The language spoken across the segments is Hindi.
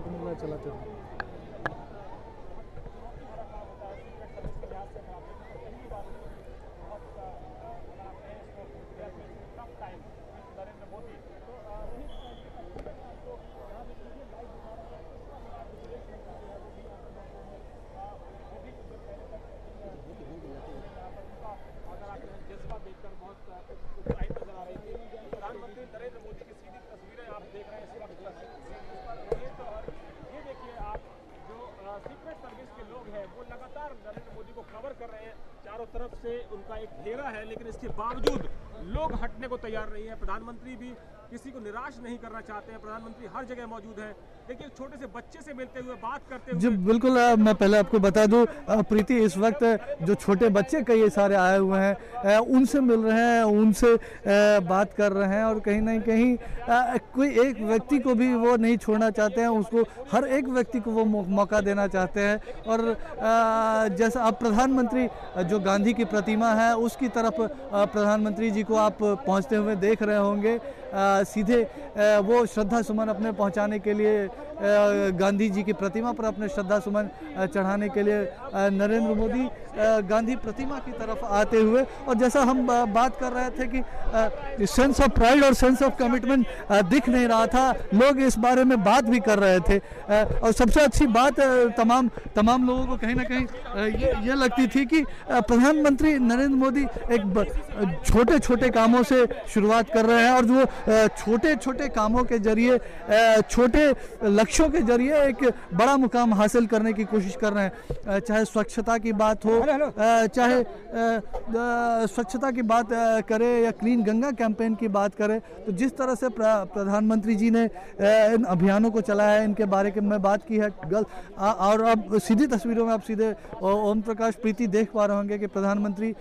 मेला चलाते थे। प्रधानमंत्री नरेंद्र मोदी की सीधी तस्वीरें आप देख रहे हैं इस वक्त और ये देखिए आप जो सीक्रेट सर्विस के लोग हैं वो लगातार नरेंद्र मोदी को कवर कर रहे हैं। चारों तरफ से उनका एक घेरा है, लेकिन इसके बावजूद लोग हटने को तैयार नहीं है। प्रधानमंत्री भी किसी को निराश नहीं करना चाहते हैं। प्रधानमंत्री हर जगह मौजूद है। देखिए छोटे से बच्चे से मिलते हुए, बात करते हुए। जी बिल्कुल, मैं पहले आपको बता दूं प्रीति, इस वक्त जो छोटे बच्चे कई सारे आए हुए हैं उनसे मिल रहे हैं, उनसे बात कर रहे हैं और कहीं ना कहीं कोई एक व्यक्ति को भी वो नहीं छोड़ना चाहते हैं, उसको हर एक व्यक्ति को वो मौका देना चाहते हैं। और जैसा अब प्रधानमंत्री जो गांधी की प्रतिमा है उसकी तरफ प्रधानमंत्री जी को आप पहुंचते हुए देख रहे होंगे। सीधे वो श्रद्धा सुमन अपने पहुंचाने के लिए गांधी जी की प्रतिमा पर अपने श्रद्धा सुमन चढ़ाने के लिए नरेंद्र मोदी गांधी प्रतिमा की तरफ आते हुए, और जैसा हम बात कर रहे थे कि सेंस ऑफ प्राइड और सेंस ऑफ कमिटमेंट दिख नहीं रहा था, लोग इस बारे में बात भी कर रहे थे। और सबसे अच्छी बात तमाम लोगों को कहीं ना कहीं ये लगती थी कि प्रधानमंत्री नरेंद्र मोदी एक छोटे छोटे कामों से शुरुआत कर रहे हैं और जो छोटे छोटे कामों के जरिए, छोटे लक्ष्यों के जरिए एक बड़ा मुकाम हासिल करने की कोशिश कर रहे हैं। चाहे स्वच्छता की बात हो, चाहे स्वच्छता की बात करें या क्लीन गंगा कैंपेन की बात करें, तो जिस तरह से प्रधानमंत्री जी ने इन अभियानों को चलाया है, इनके बारे में बात की है। और अब सीधी तस्वीरों में आप सीधे ओम प्रकाश प्रीति देख पा रहे होंगे कि प्रधानमंत्री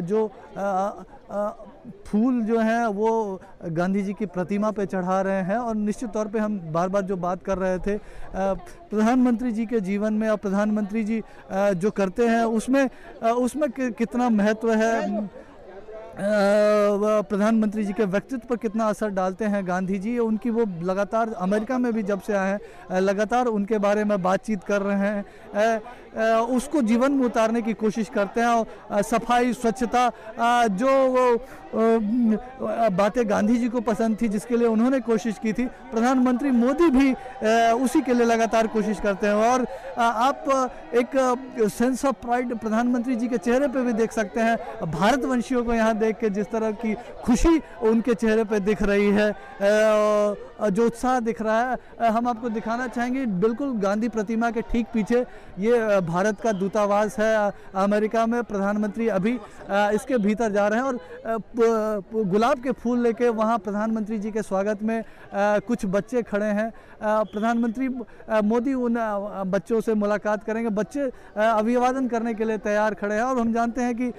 जो फूल जो हैं वो गांधी जी की प्रतिमा पे चढ़ा रहे हैं। और निश्चित तौर पे हम बार बार जो बात कर रहे थे प्रधानमंत्री जी के जीवन में और प्रधानमंत्री जी जो करते हैं उसमें कितना महत्व है, प्रधानमंत्री जी के व्यक्तित्व पर कितना असर डालते हैं गांधी जी। उनकी वो लगातार अमेरिका में भी जब से आए हैं लगातार उनके बारे में बातचीत कर रहे हैं, उसको जीवन में उतारने की कोशिश करते हैं। और सफाई, स्वच्छता जो बातें गांधी जी को पसंद थी, जिसके लिए उन्होंने कोशिश की थी, प्रधानमंत्री मोदी भी उसी के लिए लगातार कोशिश करते हैं। और आप एक सेंस ऑफ प्राइड प्रधानमंत्री जी के चेहरे पे भी देख सकते हैं। भारतवंशियों को यहाँ देख के जिस तरह की खुशी उनके चेहरे पे दिख रही है, जो उत्साह दिख रहा है, हम आपको दिखाना चाहेंगे। बिल्कुल गांधी प्रतिमा के ठीक पीछे ये भारत का दूतावास है अमेरिका में। प्रधानमंत्री अभी इसके भीतर जा रहे हैं और गुलाब के फूल लेके वहाँ प्रधानमंत्री जी के स्वागत में कुछ बच्चे खड़े हैं। प्रधानमंत्री मोदी उन बच्चों से मुलाकात करेंगे। बच्चे अभिवादन करने के लिए तैयार खड़े हैं और हम जानते हैं कि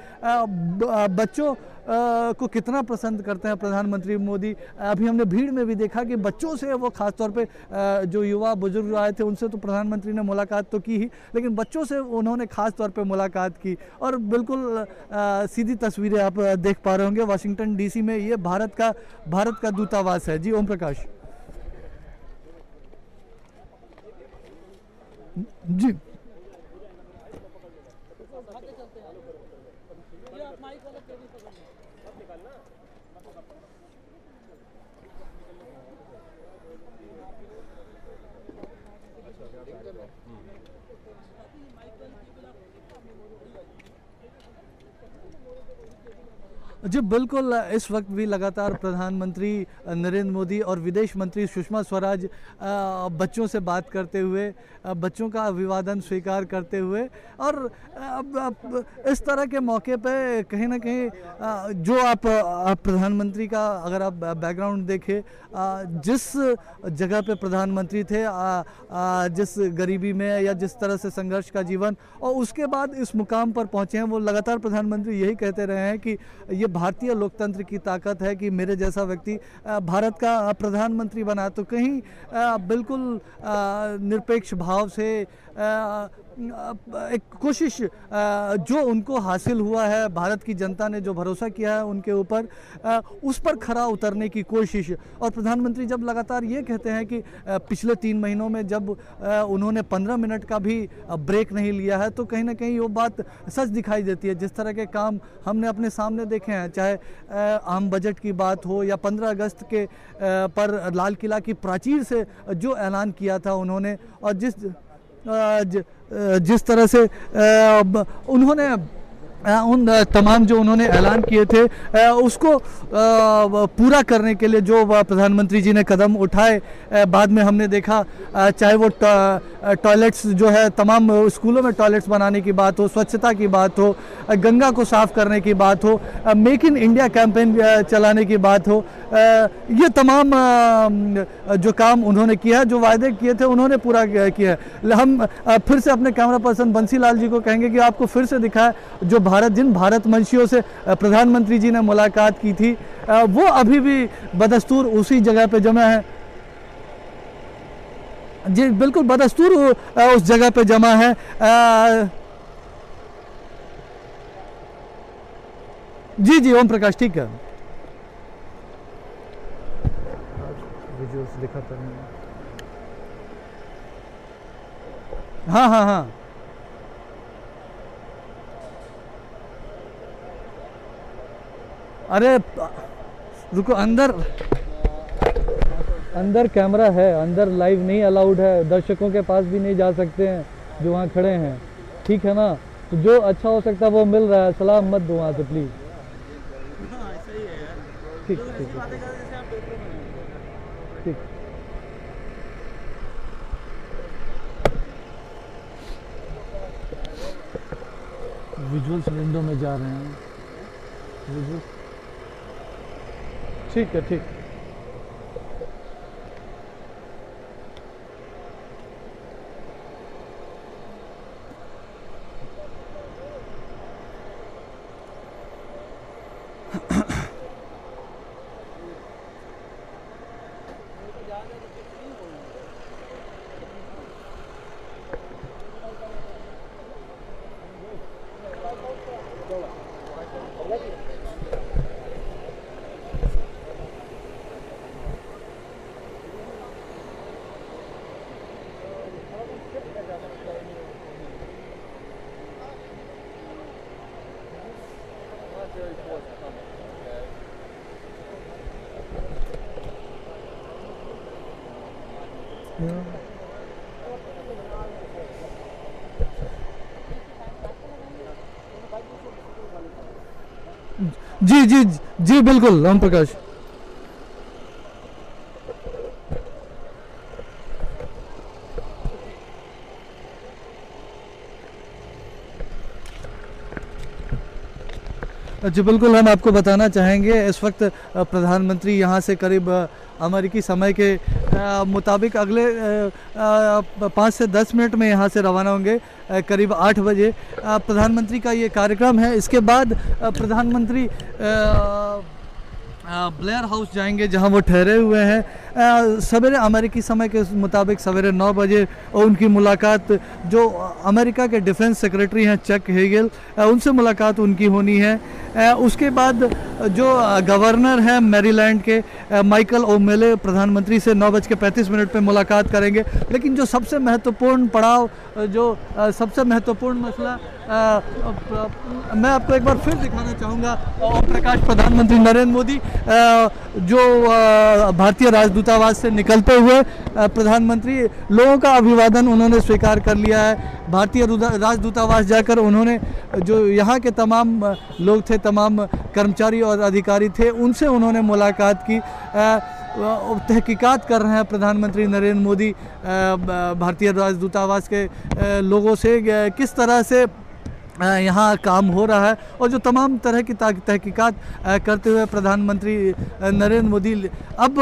बच्चों को कितना पसंद करते हैं प्रधानमंत्री मोदी। अभी हमने भीड़ में भी देखा कि बच्चों से वो खासतौर पे जो युवा बुजुर्ग आए थे उनसे तो प्रधानमंत्री ने मुलाकात तो की ही, लेकिन बच्चों से उन्होंने खास तौर पे मुलाकात की। और बिल्कुल सीधी तस्वीरें आप देख पा रहे होंगे वाशिंगटन डीसी में, ये भारत का दूतावास है। जी ओम प्रकाश जी। जी बिल्कुल, इस वक्त भी लगातार प्रधानमंत्री नरेंद्र मोदी और विदेश मंत्री सुषमा स्वराज बच्चों से बात करते हुए, बच्चों का अभिवादन स्वीकार करते हुए, और अब इस तरह के मौके पे कहीं ना कहीं जो आप प्रधानमंत्री का अगर आप बैकग्राउंड देखें, जिस जगह पे प्रधानमंत्री थे, जिस गरीबी में या जिस तरह से संघर्ष का जीवन, और उसके बाद इस मुकाम पर पहुंचे हैं, वो लगातार प्रधानमंत्री यही कहते रहे हैं कि ये भारतीय लोकतंत्र की ताकत है कि मेरे जैसा व्यक्ति भारत का प्रधानमंत्री बना। तो कहीं बिल्कुल निरपेक्ष भाव से एक कोशिश जो उनको हासिल हुआ है, भारत की जनता ने जो भरोसा किया है उनके ऊपर, उस पर खरा उतरने की कोशिश। और प्रधानमंत्री जब लगातार ये कहते हैं कि पिछले 3 महीनों में जब उन्होंने 15 मिनट का भी ब्रेक नहीं लिया है, तो कहीं ना कहीं वो बात सच दिखाई देती है। जिस तरह के काम हमने अपने सामने देखे हैं, चाहे आम बजट की बात हो या 15 अगस्त के पर लाल किला की प्राचीर से जो ऐलान किया था उन्होंने, और जिस तरह से उन्होंने उन तमाम जो उन्होंने ऐलान किए थे उसको पूरा करने के लिए जो प्रधानमंत्री जी ने कदम उठाए, बाद में हमने देखा चाहे वो टॉयलेट्स जो है, तमाम स्कूलों में टॉयलेट्स बनाने की बात हो, स्वच्छता की बात हो, गंगा को साफ करने की बात हो, मेक इन इंडिया कैंपेन चलाने की बात हो, ये तमाम जो काम उन्होंने किया है, जो वायदे किए थे उन्होंने पूरा किया है। हम फिर से अपने कैमरा पर्सन बंसीलाल जी को कहेंगे कि आपको फिर से दिखाए जो जिन भारत वंशियों से प्रधानमंत्री जी ने मुलाकात की थी, वो अभी भी बदस्तूर उसी जगह पे जमा है। जी बिल्कुल बदस्तूर उस जगह पे जमा है। जी जी ओम प्रकाश, ठीक है, विजुअल्स दिखाता हूं। हाँ हाँ हाँ, अरे रुको, अंदर कैमरा है, अंदर लाइव नहीं अलाउड है, दर्शकों के पास भी नहीं जा सकते हैं जो वहाँ खड़े हैं, ठीक है ना। तो जो अच्छा हो सकता है वो मिल रहा है, सलाम मत दो वहाँ से प्लीज़। ठीक ठीक ठीक। विजुअल्स विंडो में जा रहे हैं, विजुअल्स, ठीक है, ठीक। जी जी जी बिल्कुल ओम प्रकाश। जी बिल्कुल, हम आपको बताना चाहेंगे इस वक्त प्रधानमंत्री यहाँ से करीब अमेरिकी समय के मुताबिक अगले 5 से 10 मिनट में यहाँ से रवाना होंगे। करीब 8 बजे प्रधानमंत्री का ये कार्यक्रम है। इसके बाद प्रधानमंत्री ब्लेयर हाउस जाएंगे जहां वो ठहरे हुए हैं। सवेरे अमेरिकी समय के मुताबिक सवेरे 9 बजे उनकी मुलाकात जो अमेरिका के डिफेंस सेक्रेटरी हैं चक हेगल, उनसे मुलाकात उनकी होनी है। उसके बाद जो गवर्नर हैं मैरीलैंड के माइकल ओमेले, प्रधानमंत्री से 9:35 पे मुलाकात करेंगे। लेकिन जो सबसे महत्वपूर्ण पड़ाव, जो सबसे महत्वपूर्ण मसला मैं आपको एक बार फिर दिखाना चाहूँगा, ओम प्रकाश, प्रधानमंत्री नरेंद्र मोदी जो भारतीय राजदूतावास से निकलते हुए प्रधानमंत्री लोगों का अभिवादन उन्होंने स्वीकार कर लिया है। भारतीय राजदूतावास जाकर उन्होंने जो यहाँ के तमाम लोग थे, तमाम कर्मचारी और अधिकारी थे, उनसे उन्होंने मुलाकात की। तहकीकात कर रहे हैं प्रधानमंत्री नरेंद्र मोदी भारतीय राजदूतावास के लोगों से किस तरह से यहाँ काम हो रहा है, और जो तमाम तरह की तहकीकात करते हुए प्रधानमंत्री नरेंद्र मोदी अब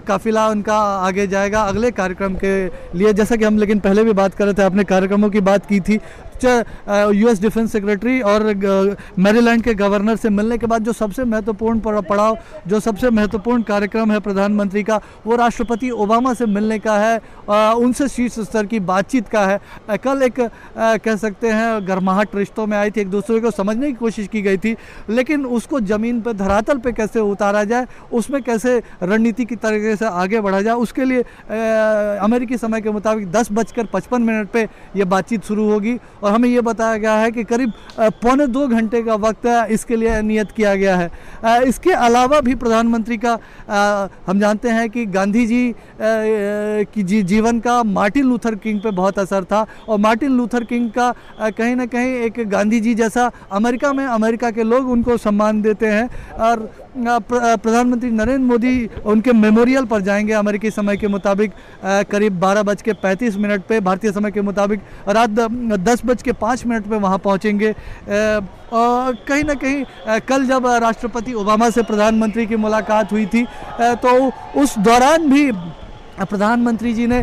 काफिला उनका आगे जाएगा अगले कार्यक्रम के लिए। जैसा कि हम लेकिन पहले भी बात कर रहे थे, अपने कार्यक्रमों की बात की थी, यूएस डिफेंस सेक्रेटरी और मैरीलैंड के गवर्नर से मिलने के बाद जो सबसे महत्वपूर्ण पड़ाव, जो सबसे महत्वपूर्ण कार्यक्रम है प्रधानमंत्री का, वो राष्ट्रपति ओबामा से मिलने का है, उनसे शीर्ष स्तर की बातचीत का है। कल एक कह सकते हैं गर्माहट रिश्तों में आई थी, एक दूसरे को समझने की कोशिश की गई थी, लेकिन उसको ज़मीन पर धरातल पे कैसे उतारा जाए, उसमें कैसे रणनीति की तरीके से आगे बढ़ा जाए, उसके लिए अमेरिकी समय के मुताबिक 10:55 पे ये बातचीत शुरू होगी। और हमें ये बताया गया है कि करीब 1.25 घंटे का वक्त इसके लिए नियत किया गया है। इसके अलावा भी प्रधानमंत्री का हम जानते हैं कि गांधी जी की जीवन का मार्टिन लूथर किंग पे बहुत असर था, और मार्टिन लूथर किंग का कहीं ना कहीं एक गांधी जी जैसा अमेरिका में अमेरिका के लोग उनको सम्मान देते हैं। और प्रधानमंत्री नरेंद्र मोदी उनके मेमोरियल पर जाएंगे अमेरिकी समय के मुताबिक करीब 12:35 पे, भारतीय समय के मुताबिक रात 10:05 पे वहाँ पहुँचेंगे। और कहीं ना कहीं कल जब राष्ट्रपति ओबामा से प्रधानमंत्री की मुलाकात हुई थी तो उस दौरान भी प्रधानमंत्री जी ने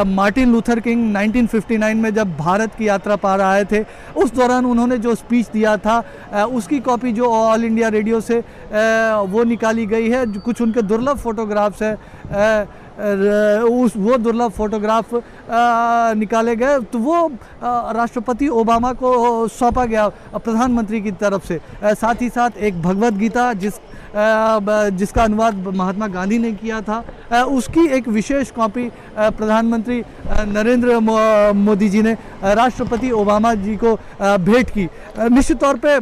मार्टिन लूथर किंग 1959 में जब भारत की यात्रा पर आए थे, उस दौरान उन्होंने जो स्पीच दिया था उसकी कॉपी जो ऑल इंडिया रेडियो से वो निकाली गई है। कुछ उनके दुर्लभ फोटोग्राफ्स है, वो दुर्लभ फोटोग्राफ निकाले गए, तो वो राष्ट्रपति ओबामा को सौंपा गया प्रधानमंत्री की तरफ से। साथ ही साथ एक भगवत गीता जिसका अनुवाद महात्मा गांधी ने किया था, उसकी एक विशेष कॉपी प्रधानमंत्री नरेंद्र मोदी जी ने राष्ट्रपति ओबामा जी को भेंट की। निश्चित तौर पे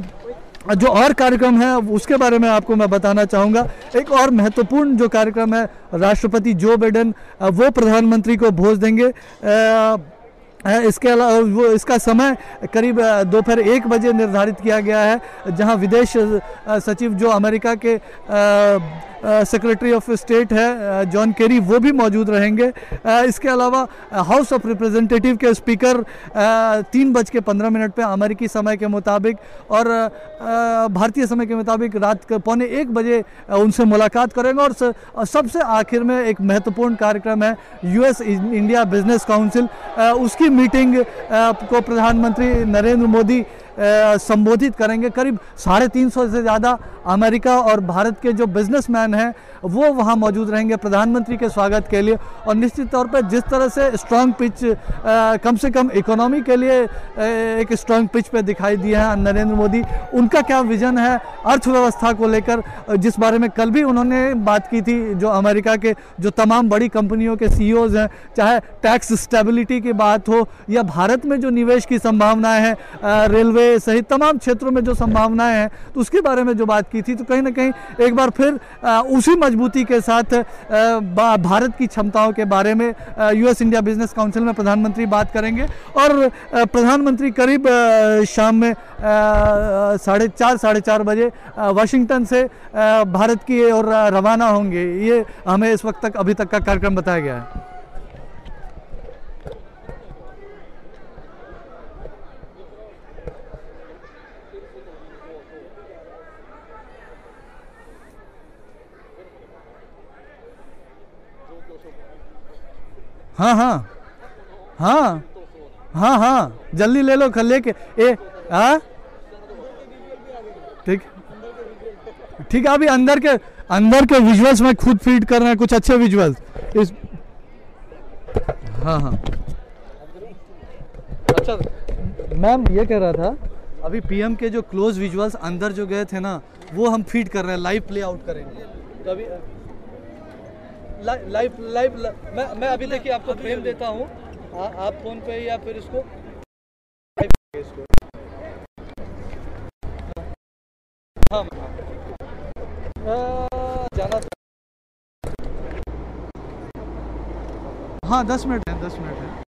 जो और कार्यक्रम है उसके बारे में आपको मैं बताना चाहूँगा। एक और महत्वपूर्ण जो कार्यक्रम है, राष्ट्रपति जो बाइडेन वो प्रधानमंत्री को भोज देंगे। इसके अलावा वो इसका समय करीब दोपहर 1 बजे निर्धारित किया गया है, जहां विदेश सचिव जो अमेरिका के सेक्रेटरी ऑफ स्टेट है जॉन केरी, वो भी मौजूद रहेंगे। इसके अलावा हाउस ऑफ रिप्रेजेंटेटिव के स्पीकर 3:15 पे अमेरिकी समय के मुताबिक और भारतीय समय के मुताबिक रात के 1:15 उनसे मुलाकात करेंगे। और सबसे आखिर में एक महत्वपूर्ण कार्यक्रम है यूएस इंडिया बिजनेस काउंसिल, उसकी मीटिंग को प्रधानमंत्री नरेंद्र मोदी संबोधित करेंगे। करीब 350 से ज़्यादा अमेरिका और भारत के जो बिजनेसमैन हैं वो वहाँ मौजूद रहेंगे प्रधानमंत्री के स्वागत के लिए। और निश्चित तौर पर जिस तरह से स्ट्रॉन्ग पिच कम से कम इकोनॉमी के लिए एक स्ट्रॉन्ग पिच पे दिखाई दिया है नरेंद्र मोदी, उनका क्या विजन है अर्थव्यवस्था को लेकर, जिस बारे में कल भी उन्होंने बात की थी। जो अमेरिका के जो तमाम बड़ी कंपनियों के सीईओज हैं, चाहे टैक्स स्टेबिलिटी की बात हो या भारत में जो निवेश की संभावनाएं हैं, रेलवे सहित तमाम क्षेत्रों में जो संभावनाएं हैं, तो उसके बारे में जो बात की थी, तो कहीं ना कहीं एक बार फिर उसी मजबूती के साथ भारत की क्षमताओं के बारे में यूएस इंडिया बिजनेस काउंसिल में प्रधानमंत्री बात करेंगे। और प्रधानमंत्री करीब शाम में 4:30 बजे वाशिंगटन से भारत की ओर रवाना होंगे। ये हमें इस वक्त तक अभी तक का कार्यक्रम बताया गया है। हाँ हाँ हाँ हाँ हाँ, जल्दी ले लो, कल लेके ठीक ठीक है। अभी अंदर के विजुअल्स में खुद फीड कर रहे हैं, कुछ अच्छे विजुअल्स इस। हाँ हाँ, अच्छा मैम ये कह रहा था, अभी पीएम के जो क्लोज विजुअल्स अंदर जो गए थे ना, वो हम फीड कर रहे हैं, लाइव प्ले आउट करेंगे। तो अभी लाइव मैं अभी देखिए आपको फ्रेम देता हूँ, आप फोन पे या फिर इसको हाँ जाना था। हाँ 10 मिनट है, 10 मिनट है।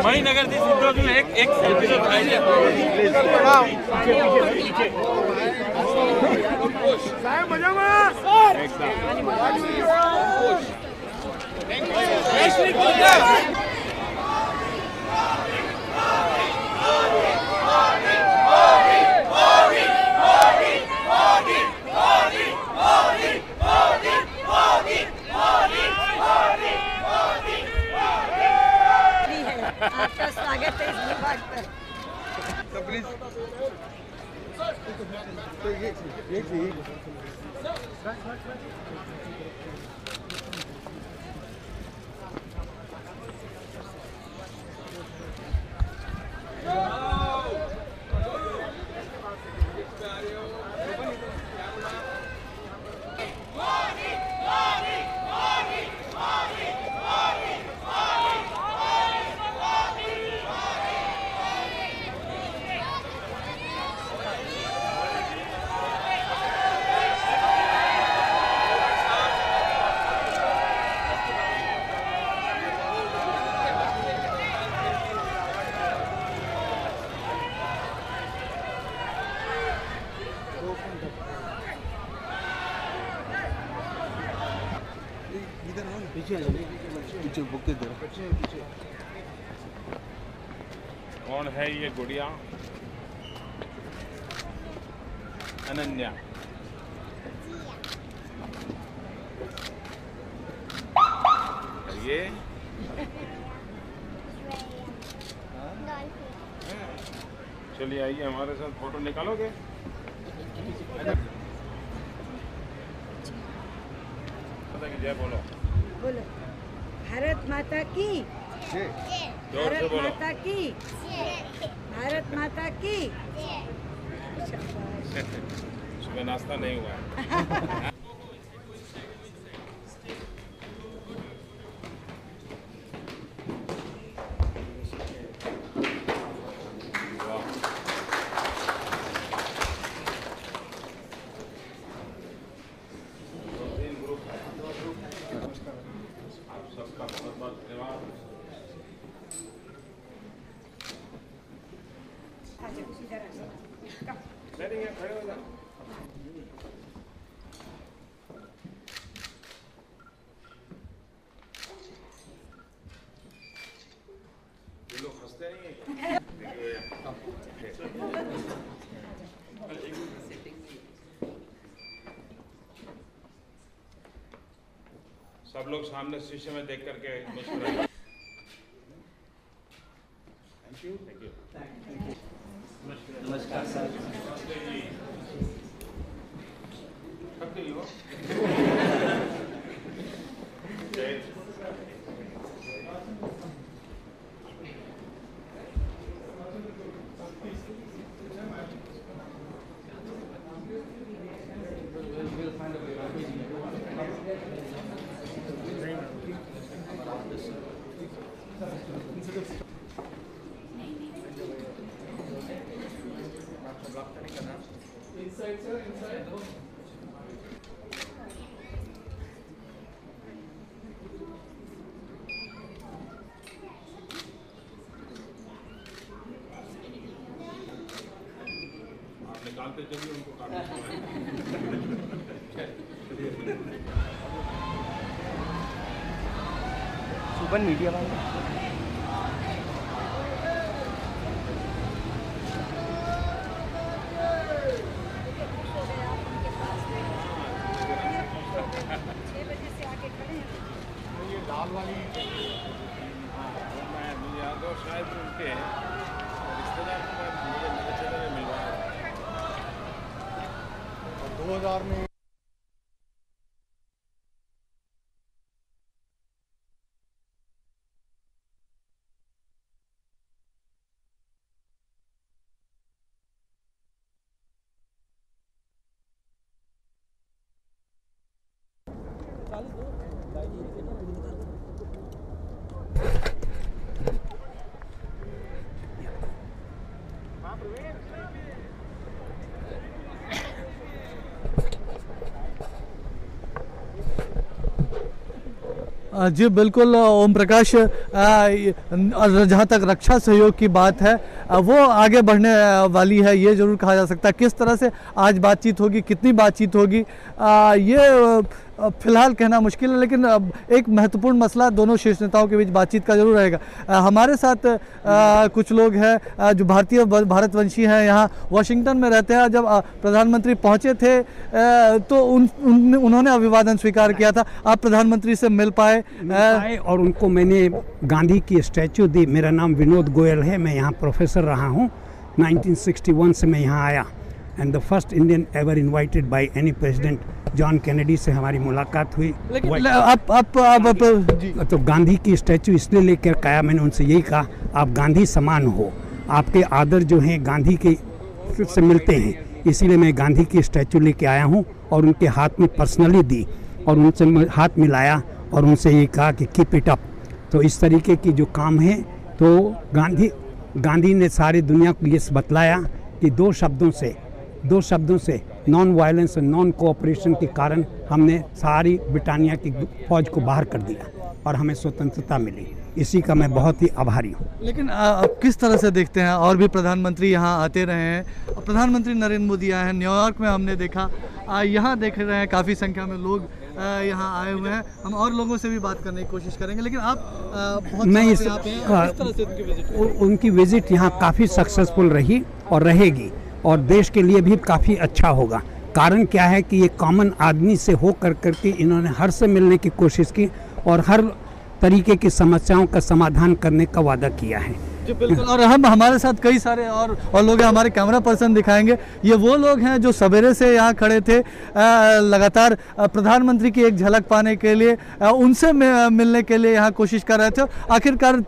मणिनगर से सिद्धों में एक सेल्फी तो चाहिए। आपका स्वागत है इस विभाग पर। पीछे बुके दे कौन है ये गुड़िया? अनन्या। ये चलिए आइए हमारे साथ फोटो निकालोगे? जय बोलो। बोलो भारत माता की, जोर से भारत बोलो। माता की, भारत माता की। सुबह नाश्ता नहीं हुआ है। आप सबका बहुत बहुत धन्यवाद। बैठिए, खड़े हो जाओ। ये लोग हंसते नहीं हैं। सब लोग सामने शीशे में देख करके मुस्कुराए। Thank you. नमस्कार सर। नमस्ते जी। थक गई हो? जय। आप निकालते चलिए उनको काटना। सुबह मीडिया वाले ये लाल वाली मैं मुझे याद हो शायद उनके रिश्तेदार के बाद मुझे नए चेहरे में मिलवाया 2000 में। जी बिल्कुल ओम प्रकाश, और जहाँ तक रक्षा सहयोग की बात है वो आगे बढ़ने वाली है, ये जरूर कहा जा सकता है। किस तरह से आज बातचीत होगी, कितनी बातचीत होगी, ये फिलहाल कहना मुश्किल है, लेकिन एक महत्वपूर्ण मसला दोनों शीर्ष नेताओं के बीच बातचीत का जरूर रहेगा। हमारे साथ कुछ लोग हैं जो भारतवंशी हैं, यहाँ वाशिंगटन में रहते हैं। जब प्रधानमंत्री पहुँचे थे तो उन्होंने अभिवादन स्वीकार किया था। आप प्रधानमंत्री से मिल पाए और उनको मैंने गांधी की स्टैचू दी। मेरा नाम विनोद गोयल है, मैं यहाँ प्रोफेसर रहा हूँ। 1961 से मैं यहाँ आया and the first Indian ever invited by any president John Kennedy से हमारी मुलाकात हुई। लेकिन आप तो गांधी की स्टैचू इसलिए लेकर आया, मैंने उनसे यही कहा आप गांधी समान हो, आपके आदर जो हैं गांधी के से मिलते हैं, इसीलिए मैं गांधी की स्टैचू लेके आया हूँ और उनके हाथ में पर्सनली दी और उनसे हाथ मिलाया और उनसे ये कहा कि कीप इट अप। तो इस तरीके की जो काम है, तो गांधी ने सारी दुनिया को ये बतलाया कि दो शब्दों से नॉन वायलेंस और नॉन कोऑपरेशन के कारण हमने सारी ब्रिटानिया की फौज को बाहर कर दिया और हमें स्वतंत्रता मिली। इसी का मैं बहुत ही आभारी हूँ। लेकिन अब किस तरह से देखते हैं, और भी प्रधानमंत्री यहाँ आते रहे हैं, प्रधानमंत्री नरेंद्र मोदी आए हैं, न्यूयॉर्क में हमने देखा, यहाँ देख रहे हैं काफ़ी संख्या में लोग यहाँ आए हुए हैं। हम और लोगों से भी बात करने की कोशिश करेंगे, लेकिन आप बहुत मैं समय इस से यहाँ पे हैं, किस तरह से उनकी विजिट उनकी विजिट यहाँ काफ़ी सक्सेसफुल रही और रहेगी, और देश के लिए भी काफ़ी अच्छा होगा। कारण क्या है कि ये कॉमन आदमी से हो करके इन्होंने हर से मिलने की कोशिश की और हर तरीके की समस्याओं का समाधान करने का वादा किया है। जी बिल्कुल। और हम हमारे साथ कई सारे और लोग हैं, हमारे कैमरा पर्सन दिखाएंगे। ये वो लोग हैं जो सवेरे से यहाँ खड़े थे लगातार प्रधानमंत्री की एक झलक पाने के लिए, उनसे मिलने के लिए यहाँ कोशिश कर रहे थे। आखिरकार